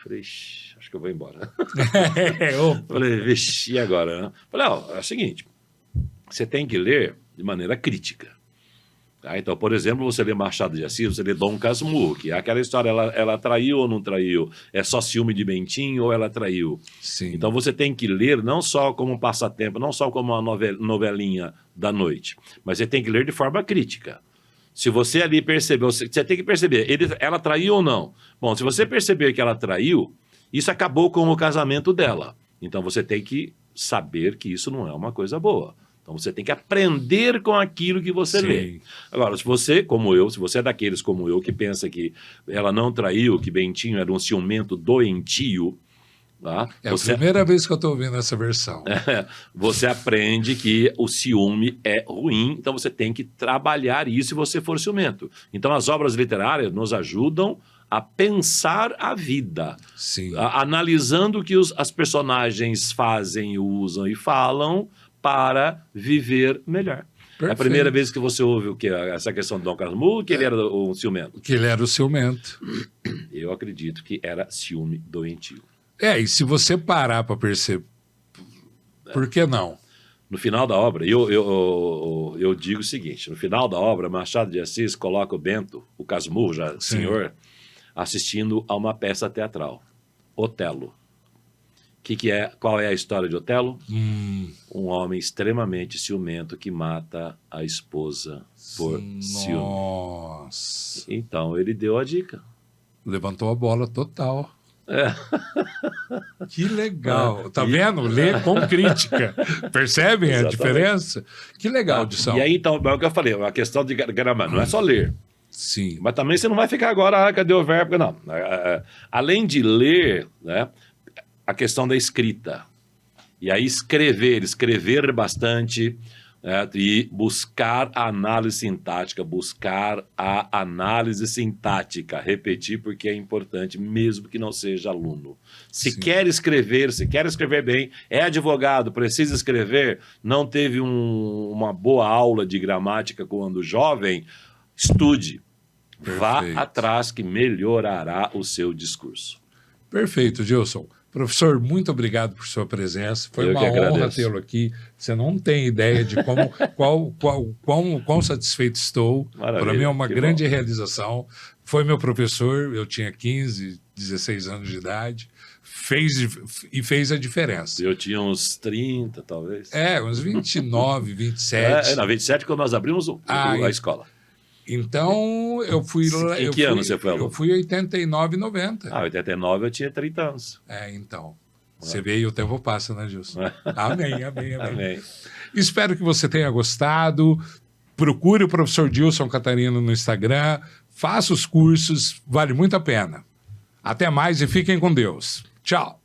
Falei, acho que eu vou embora. Falei, vixe, e agora? Né? Falei, é o seguinte, você tem que ler de maneira crítica. Tá? Então, por exemplo, você lê Machado de Assis, você lê Dom Casmurro, que é aquela história, ela traiu ou não traiu? É só ciúme de Bentinho ou ela traiu? Sim. Então, você tem que ler não só como um passatempo, não só como uma novelinha da noite, mas você tem que ler de forma crítica. Se você ali percebeu, você tem que perceber, ela traiu ou não? Bom, se você perceber que ela traiu, isso acabou com o casamento dela. Então você tem que saber que isso não é uma coisa boa. Então você tem que aprender com aquilo que você lê. Agora, se você, como eu, se você é daqueles como eu, que pensa que ela não traiu, que Bentinho era um ciumento doentio, tá? É a primeira vez que eu estou ouvindo essa versão. Você aprende que o ciúme é ruim, então você tem que trabalhar isso se você for ciumento. Então as obras literárias nos ajudam a pensar a vida, Sim. Analisando o que as personagens fazem, usam e falam para viver melhor. Perfeito. É a primeira vez que você ouve o que essa questão do Dom Casmurro, que ele era um ciumento. Que ele era o ciumento. Eu acredito que era ciúme doentio. E se você parar para perceber, por que não? No final da obra, eu digo o seguinte, no final da obra, Machado de Assis coloca o Bento, o Casmurro, já senhor, assistindo a uma peça teatral, Otelo. Qual é a história de Otelo? Um homem extremamente ciumento que mata a esposa por ciúme. Nossa. Então ele deu a dica. Levantou a bola total. É. Que legal. Tá vendo? Lê com crítica. Percebem a diferença? Que legal, Dissão. E aí, então, é o que eu falei, a questão de gramática, não é só ler. Sim. Mas também você não vai ficar agora, cadê o verbo? Não. Além de ler, né, a questão da escrita. E aí escrever bastante, né, e buscar a análise sintática, buscar a análise sintática, repetir porque é importante, mesmo que não seja aluno. Se quer escrever bem, é advogado, precisa escrever, não teve uma boa aula de gramática quando jovem, estude. Perfeito. Vá atrás que melhorará o seu discurso. Perfeito, Gilson. Professor, muito obrigado por sua presença. Foi uma honra tê-lo aqui. Você não tem ideia de quão satisfeito estou. Para mim é uma grande realização. Foi meu professor, eu tinha 15, 16 anos de idade. Fez a diferença. Eu tinha uns 30, talvez. Uns 29, 27. Na 27, quando nós abrimos a escola. Então, eu fui lá... Em que ano você foi aluno? Eu fui em 89, 90. 89 eu tinha 30 anos. Então. Você vê e o tempo passa, né, Gilson? Amém. Amém. Espero que você tenha gostado. Procure o professor Gilson Catarino no Instagram. Faça os cursos, vale muito a pena. Até mais e fiquem com Deus. Tchau.